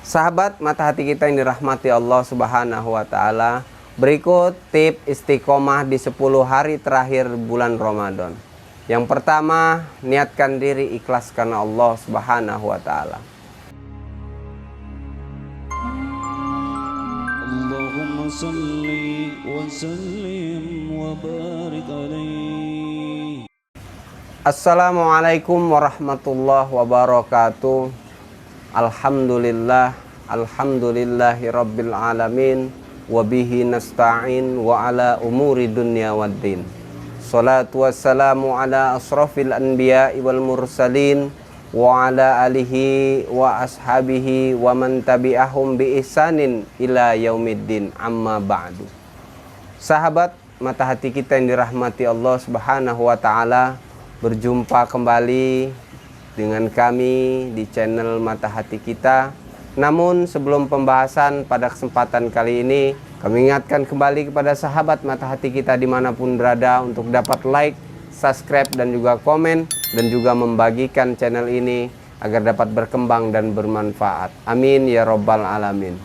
Sahabat mata hati kita yang dirahmati Allah Subhanahu wa taala, berikut tip istiqomah di 10 hari terakhir bulan Ramadan. Yang pertama, niatkan diri ikhlas karena Allah Subhanahu wa taala. Allahumma salli wa sallim wa barik alaihi. Assalamualaikum warahmatullahi wabarakatuh. Alhamdulillahi rabbil alamin, wabihi nasta'in wa ala umuri dunya waddin. Salatu wassalamu ala asrafil anbiya'i wal mursalin wa ala alihi wa ashabihi wa man tabi'ahum bi ihsanin ila yaumiddin, amma ba'du. Sahabat mata hati kita yang dirahmati Allah Subhanahu wa taala, berjumpa kembali dengan kami di channel Mata Hati Kita. Namun sebelum pembahasan pada kesempatan kali ini, kami ingatkan kembali kepada sahabat Mata Hati Kita dimanapun berada untuk dapat like, subscribe, dan juga komen, dan juga membagikan channel ini agar dapat berkembang dan bermanfaat. Amin ya robbal alamin.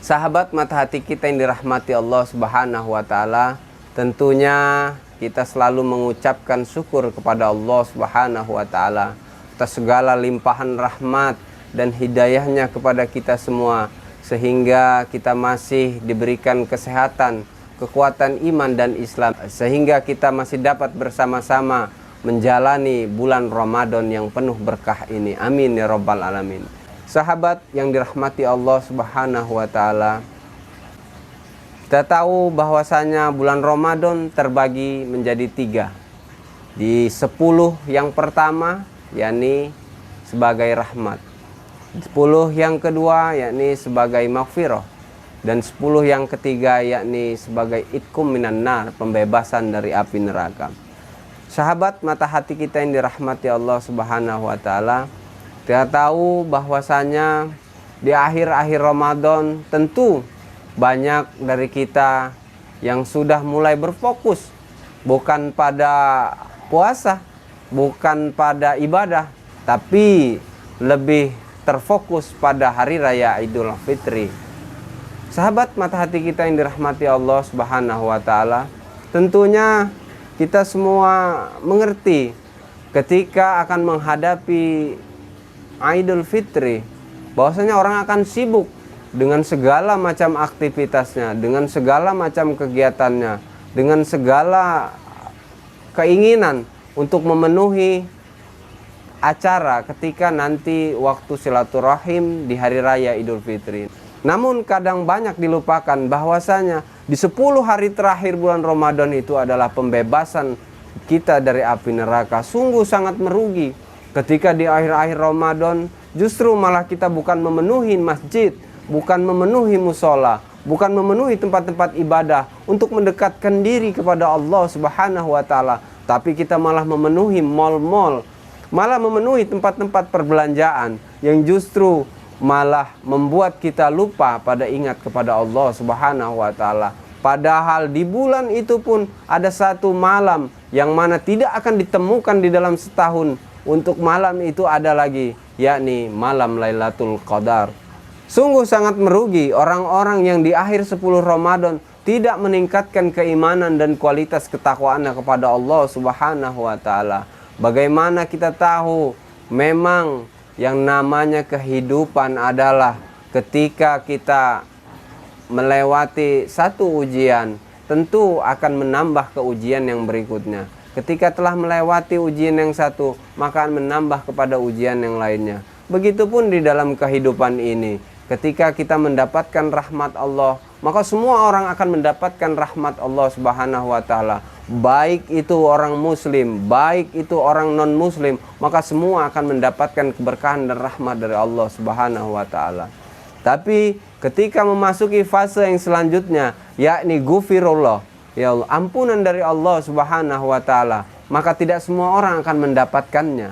Sahabat Mata Hati Kita yang dirahmati Allah Subhanahu wa taala, tentunya kita selalu mengucapkan syukur kepada Allah Subhanahu wa taala atas segala limpahan rahmat dan hidayahnya kepada kita semua, sehingga kita masih diberikan kesehatan, kekuatan iman dan Islam, sehingga kita masih dapat bersama-sama menjalani bulan Ramadan yang penuh berkah ini. Amin ya robbal alamin. Sahabat yang dirahmati Allah Subhanahu wa taala, kita tahu bahwasanya bulan Ramadan terbagi menjadi 3. Di 10 yang pertama yakni sebagai rahmat, 10 yang kedua yakni sebagai maghfirah, dan 10 yang ketiga yakni sebagai itqum minan nar, pembebasan dari api neraka. Sahabat mata hati kita yang dirahmati Allah Subhanahu wa taala, kita tahu bahwasanya di akhir-akhir Ramadan tentu banyak dari kita yang sudah mulai berfokus bukan pada puasa, bukan pada ibadah, tapi lebih terfokus pada hari raya Idul Fitri. Sahabat mata hati kita yang dirahmati Allah Subhanahu wa taala, tentunya kita semua mengerti ketika akan menghadapi Idul Fitri bahwasanya orang akan sibuk dengan segala macam aktivitasnya, dengan segala macam kegiatannya, dengan segala keinginan untuk memenuhi acara ketika nanti waktu silaturahim di hari raya Idul Fitri. Namun kadang banyak dilupakan bahwasanya di 10 hari terakhir bulan Ramadan itu adalah pembebasan kita dari api neraka. Sungguh sangat merugi ketika di akhir-akhir Ramadan justru malah kita bukan memenuhi masjid, bukan memenuhi musola, bukan memenuhi tempat-tempat ibadah untuk mendekatkan diri kepada Allah Subhanahu wa taala, tapi kita malah memenuhi mal-mal, malah memenuhi tempat-tempat perbelanjaan yang justru malah membuat kita lupa pada ingat kepada Allah Subhanahu wa taala. Padahal di bulan itu pun ada satu malam yang mana tidak akan ditemukan di dalam setahun. Untuk malam itu ada lagi, yakni malam Lailatul Qadar. Sungguh sangat merugi orang-orang yang di akhir 10 Ramadan tidak meningkatkan keimanan dan kualitas ketakwaannya kepada Allah Subhanahu wa taala. Bagaimana kita tahu memang yang namanya kehidupan adalah ketika kita melewati satu ujian, tentu akan menambah ke ujian yang berikutnya. Ketika telah melewati ujian yang satu, maka akan menambah kepada ujian yang lainnya. Begitupun di dalam kehidupan ini. Ketika kita mendapatkan rahmat Allah, maka semua orang akan mendapatkan rahmat Allah Subhanahu wa taala. Baik itu orang muslim, baik itu orang non muslim, maka semua akan mendapatkan keberkahan dan rahmat dari Allah Subhanahu wa taala. Tapi ketika memasuki fase yang selanjutnya, yakni ghufirullah, ya Allah, ampunan dari Allah Subhanahu wa taala, maka tidak semua orang akan mendapatkannya.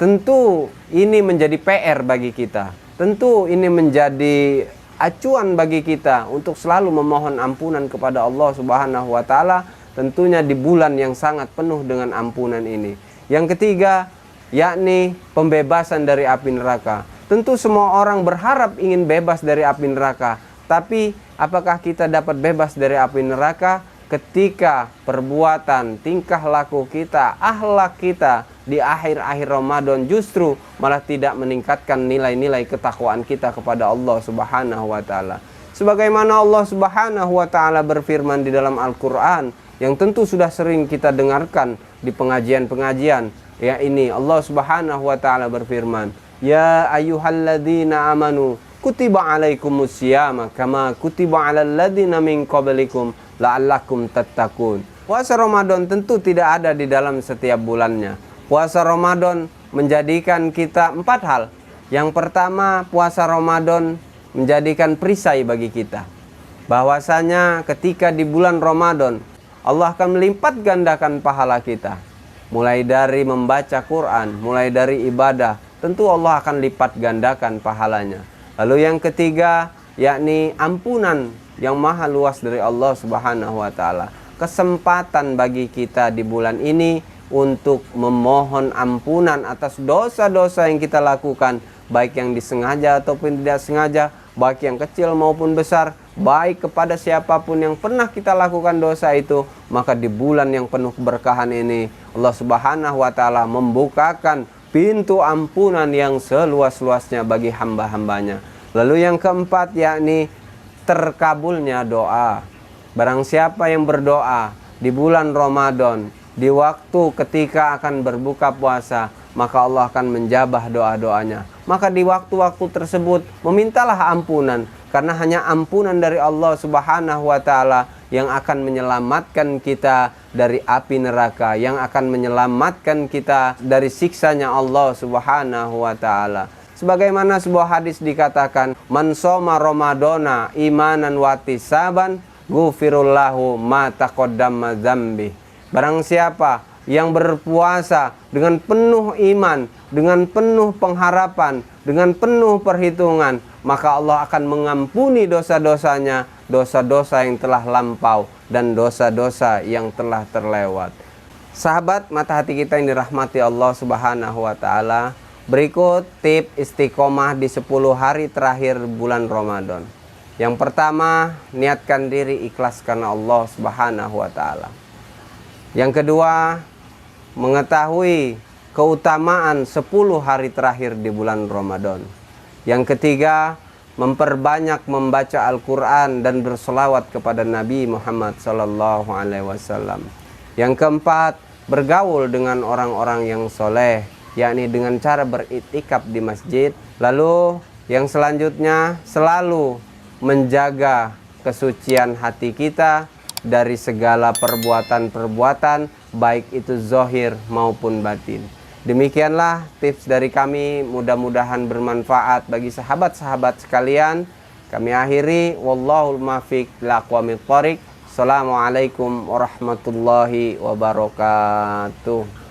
Tentu ini menjadi PR bagi kita. Tentu ini menjadi acuan bagi kita untuk selalu memohon ampunan kepada Allah Subhanahu wa taala, tentunya di bulan yang sangat penuh dengan ampunan ini. Yang ketiga, yakni pembebasan dari api neraka. Tentu semua orang berharap ingin bebas dari api neraka. Tapi apakah kita dapat bebas dari api neraka ketika perbuatan, tingkah laku kita, akhlak kita di akhir-akhir Ramadan justru malah tidak meningkatkan nilai-nilai ketakwaan kita kepada Allah Subhanahu wa taala. Sebagaimana Allah Subhanahu wa taala berfirman di dalam Al-Qur'an yang tentu sudah sering kita dengarkan di pengajian-pengajian. Ya, ini Allah Subhanahu wa taala berfirman, "Ya ayyuhalladzina amanu kutiba alaikumusiyama kama kutiba alal ladzina min qablikum la'allakum tattaqun." Puasa Ramadan tentu tidak ada di dalam setiap bulannya. Puasa Ramadan menjadikan kita 4 hal. Yang pertama, puasa Ramadan menjadikan perisai bagi kita. Bahwasanya ketika di bulan Ramadan Allah akan melipat gandakan pahala kita. Mulai dari membaca Quran, mulai dari ibadah, tentu Allah akan lipat gandakan pahalanya. Lalu yang ketiga, yakni ampunan yang maha luas dari Allah Subhanahu wa taala. Kesempatan bagi kita di bulan ini untuk memohon ampunan atas dosa-dosa yang kita lakukan, baik yang disengaja ataupun tidak sengaja, baik yang kecil maupun besar, baik kepada siapapun yang pernah kita lakukan dosa itu. Maka di bulan yang penuh keberkahan ini Allah Subhanahu wa taala membukakan pintu ampunan yang seluas-luasnya bagi hamba-hambanya. Lalu yang keempat, yakni terkabulnya doa. Barang siapa yang berdoa di bulan Ramadan, di waktu ketika akan berbuka puasa, maka Allah akan menjabah doa-doanya. Maka di waktu-waktu tersebut memintalah ampunan, karena hanya ampunan dari Allah Subhanahu wa taala yang akan menyelamatkan kita dari api neraka, yang akan menyelamatkan kita dari siksanya Allah Subhanahu wa taala. Sebagaimana sebuah hadis dikatakan, "Man shoma Ramadana imanan wa ihtisaban, ghufirullahu ma taqaddama dzambi." Barang siapa yang berpuasa dengan penuh iman, dengan penuh pengharapan, dengan penuh perhitungan, maka Allah akan mengampuni dosa-dosanya, dosa-dosa yang telah lampau dan dosa-dosa yang telah terlewat. Sahabat mata hati kita yang dirahmati Allah Subhanahu wa taala, berikut tips istiqomah di 10 hari terakhir bulan Ramadan. Yang pertama, niatkan diri ikhlas karena Allah Subhanahu wa taala. Yang kedua, mengetahui keutamaan 10 hari terakhir di bulan Ramadan. Yang ketiga, memperbanyak membaca Al-Quran dan berselawat kepada Nabi Muhammad SAW. Yang keempat, bergaul dengan orang-orang yang soleh, yakni dengan cara beriktikaf di masjid. Lalu yang selanjutnya, selalu menjaga kesucian hati kita dari segala perbuatan-perbuatan, baik itu zahir maupun batin. Demikianlah tips dari kami, mudah-mudahan bermanfaat bagi sahabat-sahabat sekalian. Kami akhiri, wallahul muwaffiq ila aqwamit thoriq. Assalamualaikum warahmatullahi wabarakatuh.